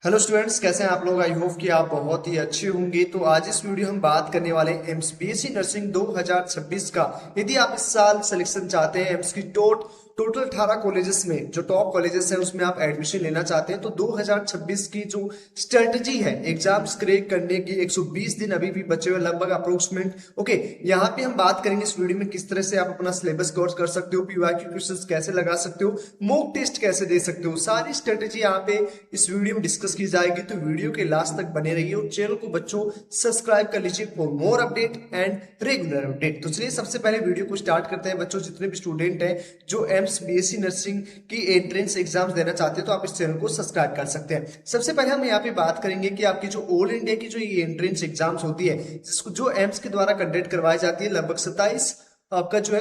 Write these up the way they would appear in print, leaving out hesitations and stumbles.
Hello students, कैसे हैं आप लोग। आई होप कि आप बहुत ही अच्छे होंगे। तो आज इस वीडियो हम बात करने वाले हैं एम्स बीएससी नर्सिंग 2026 का। यदि आप इस साल सिलेक्शन चाहते हैं एम्स की टोटल 18 कॉलेजेस में, जो टॉप कॉलेजेस हैं उसमें आप एडमिशन लेना चाहते हैं, तो 2026 की जो स्ट्रेटजी है एग्जाम्स क्रैक करने की, 120 दिन अभी भी बचे हुए लगभग अप्रोक्सीमेट। ओके, यहाँ पे हम बात करेंगे इस वीडियो में किस तरह से आप अपना सिलेबस कवर कर सकते हो, पीवाईक्यू क्वेश्चंस कैसे लगा सकते हो, मॉक टेस्ट कैसे दे सकते हो, सारी स्ट्रेटेजी यहाँ पे इस वीडियो में डिस्कस की जाएगी। तो वीडियो के लास्ट तक बने रहिए और चैनल को बच्चों सब्सक्राइब कर लीजिए for more update and regular update. तो चलिए सबसे पहले वीडियो को स्टार्ट करते हैं। बच्चों, जितने भी स्टूडेंट हैं जो एम्स बीएससी नर्सिंग की एंट्रेंस एग्जाम्स देना चाहते हैं तो आप इस चैनल को सब्सक्राइब कर सकते हैं। सबसे पहले हम यहाँ पे बात करेंगे कि आपकी जो ऑल इंडिया की जो ये एंट्रेंस एग्जाम्स होती है, जिसको जो एम्स के द्वारा कंडक्ट करवाई जाती है, लगभग 27 आपका जो है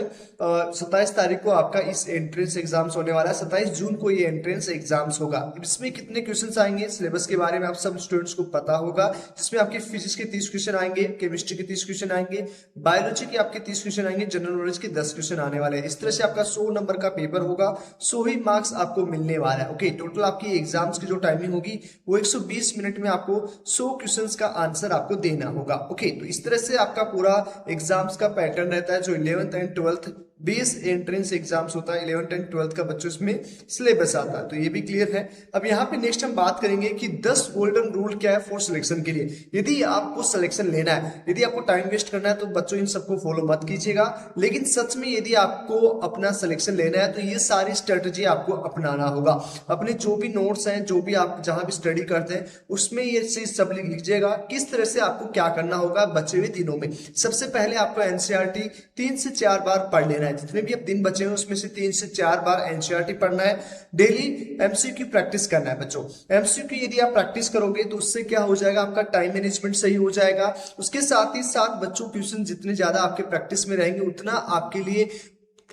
27 तारीख को आपका इस एंट्रेंस एग्जाम्स होने वाला है। 27 जून को ये एंट्रेंस एग्जाम्स होगा। इसमें कितने क्वेश्चंस आएंगे, सिलेबस के बारे में आप सब स्टूडेंट्स को पता होगा, जिसमें आपके फिजिक्स के 30 क्वेश्चन आएंगे, केमिस्ट्री के 30 क्वेश्चन आएंगे, बायोलॉजी के आपके 30 क्वेश्चन आएंगे, जनरल नॉलेज के 10 क्वेश्चन आने वाले हैं। इस तरह से आपका 100 नंबर का पेपर होगा, 100 ही मार्क्स आपको मिलने वाला है। ओके, टोटल आपकी एग्जाम्स की जो टाइमिंग होगी वो 120 मिनट में आपको 100 क्वेश्चंस का आंसर आपको देना होगा। ओके, तो इस तरह से आपका पूरा एग्जाम्स का पैटर्न रहता है। जो 11th and 12th base entrance exams होता है, 11th एंड 12th का बच्चों इसमें सिलेबस आता है, तो ये भी क्लियर है। अब यहाँ पे नेक्स्ट हम बात करेंगे कि 10 गोल्डन रूल क्या है फॉर सिलेक्शन के लिए। यदि आपको सिलेक्शन लेना है, यदि आपको टाइम वेस्ट करना है, तो बच्चों इन सबको फॉलो मत कीजिएगा। लेकिन सच में यदि आपको अपना सिलेक्शन लेना है तो ये सारी स्ट्रेटेजी आपको अपनाना होगा। अपने जो भी नोट्स हैं, जो भी आप जहां भी स्टडी करते हैं, उसमें ये चीज सब लिख लीजिएगा किस तरह से आपको क्या करना होगा बचे हुए दिनों में। सबसे पहले आपको एनसीईआरटी 3 से 4 बार पढ़ लेना है। जितने भी अब दिन बचे हैं उसमें से 3 से 4 बार एनसीईआरटी पढ़ना है। डेली एमसीक्यू प्रैक्टिस करना है बच्चों। एमसीक्यू यदि आप प्रैक्टिस करोगे तो उससे क्या हो जाएगा, आपका टाइम मैनेजमेंट सही हो जाएगा। उसके साथ ही साथ बच्चों क्वेश्चन जितने ज्यादा आपके प्रैक्टिस में रहेंगे उतना आपके लिए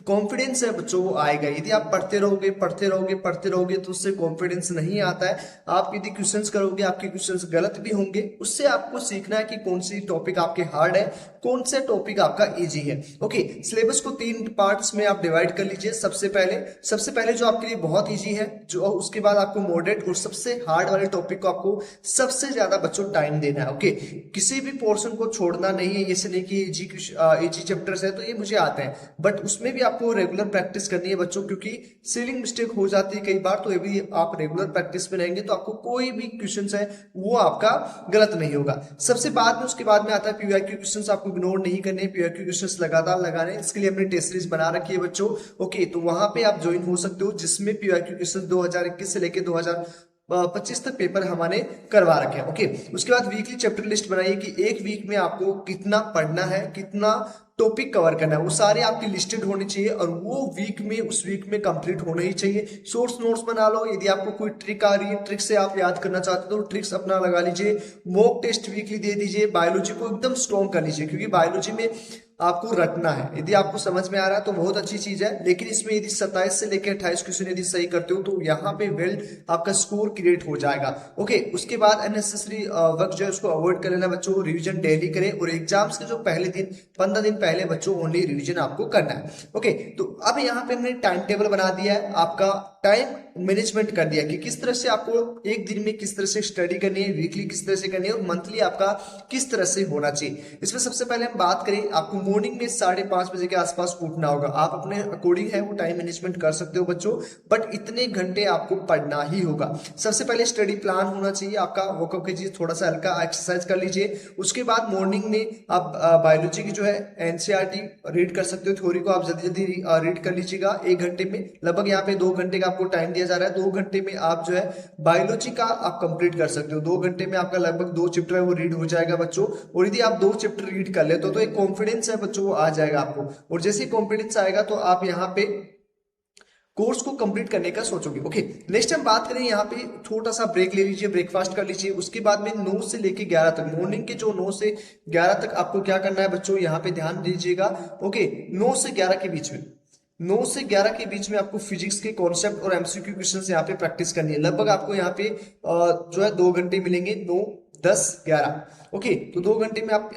कॉन्फिडेंस है बच्चों वो आएगा। यदि आप पढ़ते रहोगे तो उससे कॉन्फिडेंस नहीं आता है। आप यदि क्वेश्चंस करोगे, आपके क्वेश्चंस गलत भी होंगे, उससे आपको सीखना है कि कौन सी टॉपिक आपके हार्ड है, कौन सा टॉपिक आपका इजी है। ओके, सिलेबस को 3 पार्ट्स में आप डिवाइड कर लीजिए। सबसे पहले जो आपके लिए बहुत इजी है, जो उसके बाद आपको मॉडरेट और सबसे हार्ड वाले टॉपिक को आपको सबसे ज्यादा बच्चों टाइम देना है। ओके, किसी भी पोर्शन को छोड़ना नहीं है। ये नहीं कि इजी चैप्टर्स है तो ये मुझे आते हैं, बट उसमें भी आपको रेगुलर प्रैक्टिस करनी है बच्चों, क्योंकि सीलिंग मिस्टेक हो जाती है कई बार। तो ये भी आप रेगुलर प्रैक्टिस में रहेंगे तो आपको कोई भी क्वेश्चन है वो आपका गलत नहीं होगा। सबसे बाद में उसके बाद में आता है पीवाईक्यू क्वेश्चंस। आपको इग्नोर नहीं करने, पीवाईक्यू क्वेश्चंस लगातार लगाने। इसके लिए हमने टेस्ट सीरीज बना रखी है बच्चों। ओके, तो वहां पे आप ज्वाइन हो सकते हो, जिसमें पीवाईक्यू क्वेश्चंस 2021 से लेकर 2025 तक पेपर हमारे करवा रखे हैं। ओके, उसके बाद वीकली चैप्टर लिस्ट बनाइए कि एक वीक में आपको कितना पढ़ना है, कितना टॉपिक कवर करना है, वो सारे आपकी लिस्टेड होने चाहिए और वो उस वीक में कंप्लीट होना ही चाहिए। सोर्स नोट्स बना लो। यदि आपको कोई ट्रिक आ रही है, ट्रिक से आप याद करना चाहते हो तो ट्रिक्स अपना लगा लीजिए। मॉक टेस्ट वीकली दे दीजिए। बायोलॉजी को एकदम स्ट्रॉन्ग कर लीजिए, क्योंकि बायोलॉजी में आपको रटना है। यदि आपको समझ में आ रहा है तो बहुत अच्छी चीज है, लेकिन इसमें यदि 27 से लेकर 28 क्वेश्चन यदि सही करते हो तो यहाँ पे वेल आपका स्कोर क्रिएट हो जाएगा। ओके, उसके बाद अननेसेसरी वर्क जो है उसको अवॉइड कर लेना बच्चों। रिवीजन डेली करें और एग्जाम्स के जो पहले दिन 15 दिन पहले बच्चों ओनली रिवीजन आपको करना है। ओके, तो अब यहाँ पे हमने टाइम टेबल बना दिया है, आपका टाइम मैनेजमेंट कर दिया कि किस तरह से आपको एक दिन में किस तरह से स्टडी करनी है, वीकली किस तरह से करनी है और मंथली आपका किस तरह से होना चाहिए। इसमें सबसे पहले हम बात करें, आपको मॉर्निंग में 5:30 बजे के आसपास उठना होगा। आप अपने अकॉर्डिंग है वो टाइम मैनेजमेंट कर सकते हो बच्चों, बट इतने घंटे आपको पढ़ना ही होगा। सबसे पहले स्टडी प्लान होना चाहिए आपका। वर्कआउट कीजिए, थोड़ा सा हल्का एक्सरसाइज कर लीजिए। उसके बाद मॉर्निंग में आप बायोलॉजी की जो है एनसीईआरटी रीड कर सकते हो। थ्योरी को आप जल्दी जल्दी रीड कर लीजिएगा 1 घंटे में। लगभग यहाँ पे 2 घंटे का आपको टाइम दिया जा रहा है। 2 घंटे में आप जो है बायोलॉजी का आप कंप्लीट कर सकते हो। 2 घंटे में आपका लगभग 2 चैप्टर है वो रीड हो जाएगा बच्चों। और यदि आप 2 चैप्टर रीड कर लेते हो तो एक कॉन्फिडेंस है बच्चों वो आ जाएगा आपको। और जैसे कॉन्फिडेंस आएगा तो आप यहाँ पे कोर्स को कंप्लीट करने का सोचोगे। ओके, नेक्स्ट हम बात करें, यहाँ पे छोटा सा ब्रेक ले लीजिए, ब्रेकफास्ट कर लीजिए। उसके बाद में 9 से लेके 11 तक, मॉर्निंग के जो 9 से 11 तक आपको क्या करना है बच्चों, यहाँ पे ध्यान दीजिएगा। ओके, 9 से 11 के बीच में 9 से 11 के बीच में आपको फिजिक्स के कॉन्सेप्ट और एमसीक्यू क्वेश्चंस यहाँ पे प्रैक्टिस करनी है। लगभग आपको यहाँ पे जो है 2 घंटे मिलेंगे, 9, 10, 11। ओके, तो 2 घंटे में आप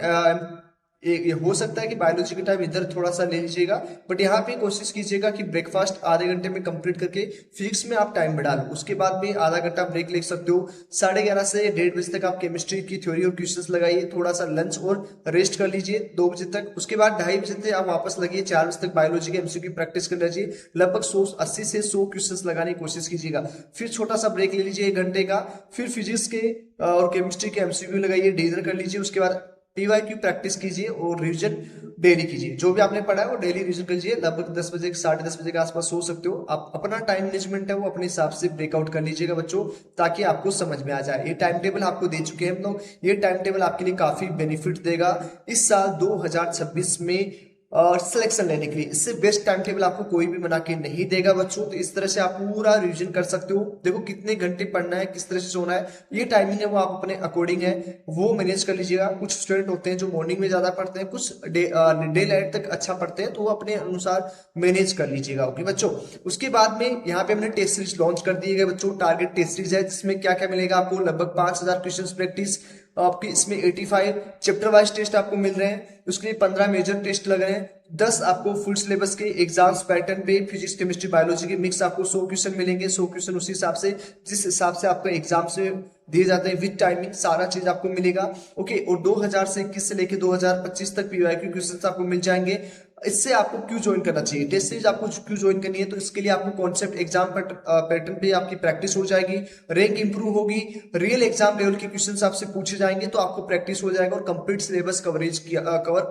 ये हो सकता है कि बायोलॉजी का टाइम इधर थोड़ा सा ले लीजिएगा, बट यहाँ पे कोशिश कीजिएगा कि ब्रेकफास्ट आधे घंटे में कंप्लीट करके फिजिक्स में आप टाइम बढ़ा लो। उसके बाद में आधा घंटा ब्रेक ले सकते हो। 11:30 से 1:30 बजे तक आप केमिस्ट्री की थ्योरी और क्वेश्चंस लगाइए, थोड़ा सा लंच और रेस्ट कर लीजिए 2 बजे तक। उसके बाद 2:30 बजे से आप वापस लगिए, 4 बजे तक बायोलॉजी के एमसीक्यू की प्रैक्टिस कर लीजिए। लगभग 80 से 100 क्वेश्चंस लगाने की कोशिश कीजिएगा। फिर छोटा सा ब्रेक ले लीजिए 1 घंटे का। फिर फिजिक्स के और केमिस्ट्री के एमसीक्यू लगाइए, डिनर कर लीजिए। उसके बाद पीवाईक्यू प्रैक्टिस कीजिए और रिवीजन डेली कीजिए। जो भी आपने पढ़ा है वो डेली रिवीजन कीजिए। लगभग 10 बजे 10:30 बजे के आसपास सो सकते हो आप। अपना टाइम मैनेजमेंट है वो अपने हिसाब से ब्रेकआउट कर लीजिएगा बच्चों, ताकि आपको समझ में आ जाए। ये टाइम टेबल आपको दे चुके हैं हम लोग। ये टाइम टेबल आपके लिए काफी बेनिफिट देगा इस साल 2026 में और सिलेक्शन लेने के लिए। इससे बेस्ट टाइम टेबल आपको कोई भी बना के नहीं देगा बच्चों। तो इस तरह से आप पूरा रिवीजन कर सकते हो। देखो कितने घंटे पढ़ना है, किस तरह से सोना है, ये टाइमिंग है वो आप अपने अकॉर्डिंग है वो मैनेज कर लीजिएगा। कुछ स्टूडेंट होते हैं जो मॉर्निंग में ज्यादा पढ़ते हैं, कुछ डे लाइट तक अच्छा पढ़ते हैं, तो वो अपने अनुसार मैनेज कर लीजिएगा। ओके बच्चों, उसके बाद में यहाँ पे हमने टेस्ट सीरीज लॉन्च कर दिए गए बच्चों। टारगेट टेस्ट सीरीज है जिसमें क्या क्या मिलेगा आपको, लगभग 5000 क्वेश्चन प्रैक्टिस आपकी, इसमें 85 चैप्टर वाइज टेस्ट आपको मिल रहे हैं। उसके लिए 15 मेजर टेस्ट लग रहे हैं, 10 आपको फुल सिलेबस के एग्जाम्स पैटर्न पे फिजिक्स केमिस्ट्री बायोलॉजी के मिक्स आपको 100 क्वेश्चन मिलेंगे। 100 क्वेश्चन उसी हिसाब से जिस हिसाब से आपका एग्जाम से दिए जाते हैं विद टाइमिंग, सारा चीज आपको मिलेगा। ओके, और 2021 से लेके 2025 तक पीवाईक्यू क्वेश्चन आपको मिल जाएंगे। इससे आपको क्यों ज्वाइन करना चाहिए, टेस्ट सीरीज आपको क्यों ज्वाइन करनी है, तो इसके लिए आपको कॉन्सेप्ट एग्जाम पैटर्न पे आपकी प्रैक्टिस हो जाएगी, रैंक इंप्रूव होगी, रियल एग्जाम लेवल के क्वेश्चन आपसे पूछे जाएंगे, तो आपको प्रैक्टिस हो जाएगा और कंप्लीट सिलेबस कवर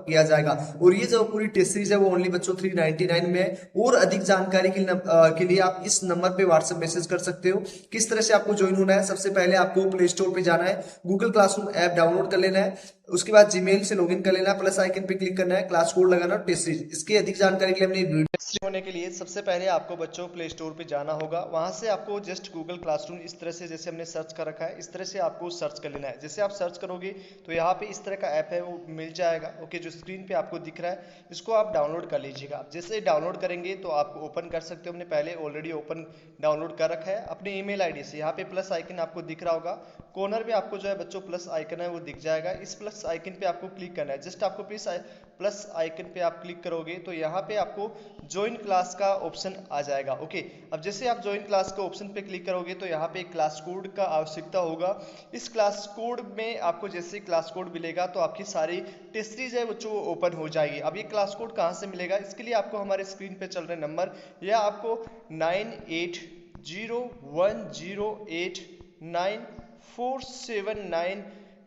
किया जाएगा। और ये जो पूरी टेस्ट सीरीज है वो ओनली बच्चों 399 में है। और अधिक जानकारी के लिए आप इस नंबर पे व्हाट्सएप मैसेज कर सकते हो। किस तरह से आपको ज्वाइन होना है, सबसे पहले आपको प्ले स्टोर पे जाना है, गूगल क्लासरूम ऐप डाउनलोड कर लेना है। उसके बाद जीमेल से लॉगिन कर लेना है, प्लस आइकन पे क्लिक करना है, क्लास कोड लगाना और टेस्ट सीरीज। इसकी अधिक जानकारी के लिए हमने वीडियो होने के लिए सबसे पहले आपको बच्चों प्ले स्टोर पे जाना होगा। वहां से आपको जस्ट गूगल क्लासरूम इस तरह से, जैसे हमने सर्च कर रखा है इस तरह से आपको सर्च कर लेना है। जैसे आप सर्च करोगे तो यहाँ पे इस तरह का ऐप है वो मिल जाएगा। ओके, जो स्क्रीन पे आपको दिख रहा है इसको आप डाउनलोड कर लीजिएगा। आप जैसे डाउनलोड करेंगे तो आप ओपन कर सकते हो। हमने पहले ऑलरेडी ओपन डाउनलोड कर रखा है अपने ईमेल आईडी से। यहाँ पे प्लस आइकन आपको दिख रहा होगा, कॉर्नर में आपको जो है बच्चों प्लस आइकन है वो दिख जाएगा। इस प्लस आइकन पे आपको क्लिक करना है। जस्ट आपको प्लस आइकन पे आप क्लिक करोगे तो यहाँ पे आपको ज्वाइन क्लास का ऑप्शन आ जाएगा। ओके, अब जैसे आप ज्वाइन क्लास का ऑप्शन पे क्लिक करोगे तो यहाँ पे क्लास कोड का आवश्यकता होगा। इस क्लास कोड में आपको जैसे क्लास कोड मिलेगा तो आपकी सारी टेस्ट सीरीज है बच्चों ओपन हो जाएगी। अब ये क्लास कोड कहाँ से मिलेगा, इसके लिए आपको हमारे स्क्रीन पे चल रहे नंबर या आपको 9801089479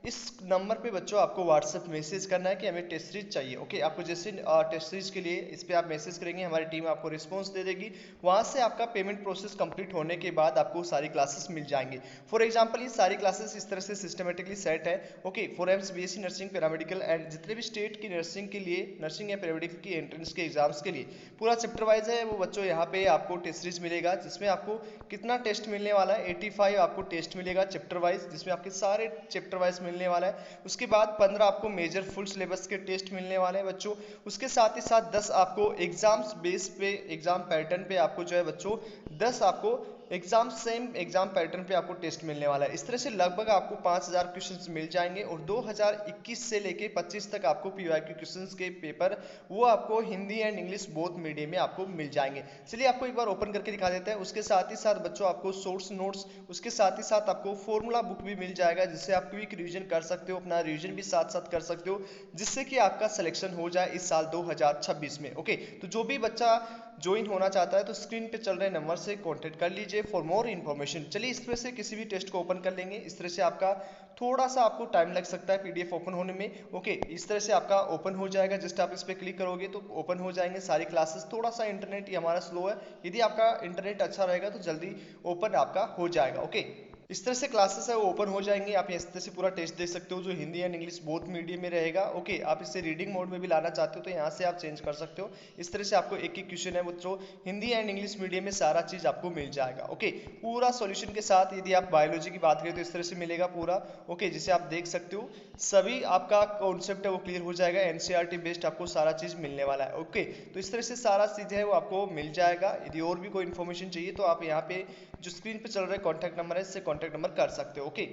इस नंबर पे बच्चों आपको व्हाट्सएप मैसेज करना है कि हमें टेस्ट सीरीज चाहिए। ओके, आपको जैसे टेस्ट सीरीज के लिए इस पे आप मैसेज करेंगे हमारी टीम आपको रिस्पांस दे देगी। वहां से आपका पेमेंट प्रोसेस कंप्लीट होने के बाद आपको सारी क्लासेस मिल जाएंगे। फॉर एग्जांपल ये सारी क्लासेस इस तरह से सिस्टमेटिकली सेट है। Okay, for AIIMS BSc nursing paramedical and जितने भी स्टेट की नर्सिंग के लिए, नर्सिंग या पैरामेडिकल की एंट्रेंस के एग्जाम्स के लिए पूरा चैप्टर वाइज है वो बच्चों। यहाँ पे आपको टेस्ट सीरीज मिलेगा जिसमें आपको कितना टेस्ट मिलने वाला है, 85 आपको टेस्ट मिलेगा चैप्टर वाइज, जिसमें आपके सारे चैप्टर वाइज मिलने वाला है। उसके बाद 15 आपको मेजर फुल सिलेबस के टेस्ट मिलने वाले हैं बच्चों। उसके साथ ही साथ 10 आपको एग्जाम्स बेस पे, एग्जाम पैटर्न पे आपको जो है बच्चों 10 आपको एग्जाम सेम एग्जाम पैटर्न पे आपको टेस्ट मिलने वाला है। इस तरह से लगभग आपको 5000 क्वेश्चंस मिल जाएंगे। और 2021 से लेके 25 तक आपको पीवाईक्यू क्वेश्चंस के पेपर वो आपको Hindi and English both medium में आपको मिल जाएंगे। चलिए आपको एक बार ओपन करके दिखा देते हैं। उसके साथ ही साथ बच्चों आपको सोर्स नोट्स, उसके साथ ही साथ आपको फॉर्मूला बुक भी मिल जाएगा जिससे आप क्विक रिवीजन कर सकते हो, अपना रिवीजन भी साथ साथ कर सकते हो, जिससे कि आपका सिलेक्शन हो जाए इस साल 2026 में। ओके, तो जो भी बच्चा ज्वाइन होना चाहता है तो स्क्रीन पे चल रहे नंबर से कांटेक्ट कर लीजिए फॉर मोर इन्फॉर्मेशन। चलिए इस तरह से किसी भी टेस्ट को ओपन कर लेंगे। इस तरह से आपका थोड़ा सा आपको टाइम लग सकता है पीडीएफ ओपन होने में। ओके, इस तरह से आपका ओपन हो जाएगा। जस्ट आप इस पे क्लिक करोगे तो ओपन हो जाएंगे सारी क्लासेस। थोड़ा सा इंटरनेट ही हमारा स्लो है, यदि आपका इंटरनेट अच्छा रहेगा तो जल्दी ओपन आपका हो जाएगा। ओके, इस तरह से क्लासेस है वो ओपन हो जाएंगे। आप इस तरह से पूरा टेस्ट देख सकते हो जो Hindi and English both medium में रहेगा। ओके, आप इसे रीडिंग मोड में भी लाना चाहते हो तो यहाँ से आप चेंज कर सकते हो। इस तरह से आपको एक एक क्वेश्चन है बच्चों हिंदी एंड इंग्लिश मीडियम में सारा चीज आपको मिल जाएगा। ओके, पूरा सॉल्यूशन के साथ। यदि आप बायोलॉजी की बात करें तो इस तरह से मिलेगा पूरा। ओके, जिसे आप देख सकते हो सभी आपका कॉन्सेप्ट है वो क्लियर हो जाएगा। एनसीईआरटी बेस्ड आपको सारा चीज मिलने वाला है। ओके, तो इस तरह से सारा चीज है वो आपको मिल जाएगा। यदि और भी कोई इन्फॉर्मेशन चाहिए तो आप यहाँ पे जो स्क्रीन पे चल रहा है कॉन्टैक्ट नंबर है, इससे कॉन्टैक्ट नंबर कर सकते हो। ओके,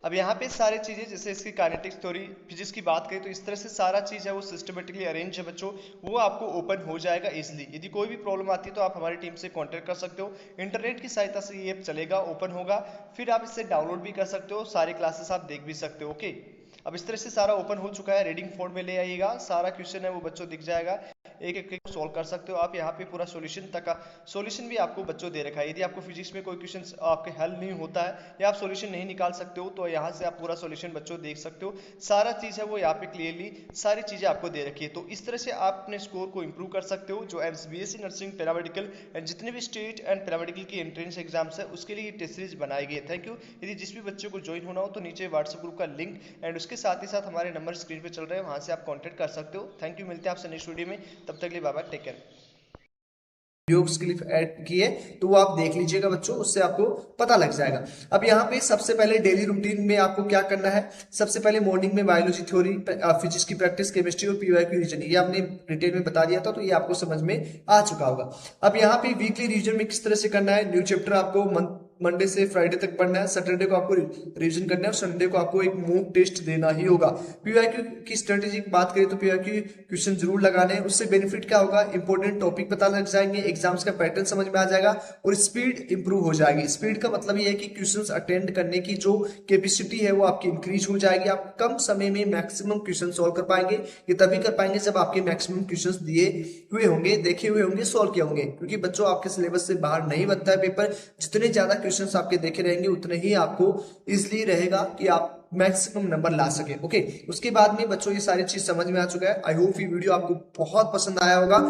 अब यहाँ पे सारी चीज़ें जैसे इसकी काइनेटिक्स थ्योरी फिजिक्स की बात करें तो इस तरह से सारा चीज़ है वो सिस्टमेटिकली अरेंज है बच्चों, वो आपको ओपन हो जाएगा इजीली। यदि कोई भी प्रॉब्लम आती है तो आप हमारी टीम से कांटेक्ट कर सकते हो। इंटरनेट की सहायता से ये ऐप चलेगा, ओपन होगा, फिर आप इससे डाउनलोड भी कर सकते हो, सारी क्लासेस आप देख भी सकते हो। ओके, अब इस तरह से सारा ओपन हो चुका है, रीडिंग फोल्ड में ले आइएगा, सारा क्वेश्चन है वो बच्चों दिख जाएगा, एक एक सॉल्व कर सकते हो आप। यहाँ पे पूरा सॉल्यूशन तक का सॉल्यूशन भी आपको बच्चों दे रखा है। यदि आपको फिजिक्स में कोई क्वेश्चन आपके हल नहीं होता है या आप सॉल्यूशन नहीं निकाल सकते हो तो यहाँ से आप पूरा सॉल्यूशन बच्चों देख सकते हो। सारा चीज़ है वो यहाँ पे क्लियरली सारी चीज़ें आपको दे रखी है। तो इस तरह से आप अपने स्कोर को इंप्रूव कर सकते हो। जो एमबीएससी नर्सिंग, पैरामेडिकल एंड जितने भी स्टेट एंड पैरामेडिकल की एंट्रेंस एग्जाम्स है उसके लिए टेस्ट सीरीज बनाई गई है। Thank you. यदि जिस भी बच्चों को ज्वाइन होना हो तो नीचे व्हाट्सएप ग्रुप का लिंक एंड उसके साथ ही साथ हमारे नंबर स्क्रीन पे चल रहे हैं, वहां से आप कांटेक्ट कर सकते हो। थैंक यू, मिलते हैं आपसे नेक्स्ट वीडियो में, तब तक के लिए bye bye, take care. Videos clip add की है तो वो आप देख लीजिएगा बच्चों, उससे आपको पता लग जाएगा। अब यहाँ पे सबसे पहले डेली रूटीन में आपको क्या करना है, सबसे पहले मॉर्निंग में बायोलॉजी थ्योरी, फिजिक्स की प्रैक्टिस, केमिस्ट्री और पीवाईक्यू रीजनिंग, ये आपने डिटेल में बता दिया था तो ये आपको समझ में आ चुका होगा। अब यहाँ पे वीकली रीजन में किस तरह से करना है, न्यू चैप्टर आपको मंडे से फ्राइडे तक पढ़ना है, सैटरडे को आपको रिवीजन करना है और संडे को आपको एक मॉक टेस्ट देना ही होगा। पीवाईक्यू की स्ट्रेटेजी की बात करें तो पीवाईक्यू क्वेश्चन जरूर लगाने हैं, उससे बेनिफिट क्या होगा, इंपॉर्टेंट टॉपिक पता लग जाएंगे, एग्जाम्स का पैटर्न समझ में आ जाएगा और स्पीड इंप्रूव हो जाएगी। स्पीड का मतलब ये है कि क्वेश्चंस अटेंड करने की जो कैपेसिटी है वो आपकी इंक्रीज हो जाएगी, आप कम समय में मैक्सिमम क्वेश्चन सॉल्व कर पाएंगे। ये तभी कर पाएंगे जब आपके मैक्सिमम क्वेश्चंस दिए हुए होंगे, देखे हुए होंगे, सॉल्व किए होंगे, क्योंकि बच्चों आपके सिलेबस से बाहर नहीं बनता है पेपर। जितने ज्यादा क्वेश्चंस आपके देखे रहेंगे उतने ही आपको इजिली रहेगा कि आप मैक्सिमम नंबर ला सके। ओके, उसके बाद में बच्चों ये सारी चीज समझ में आ चुका है। आई होप ये वीडियो आपको बहुत पसंद आया होगा।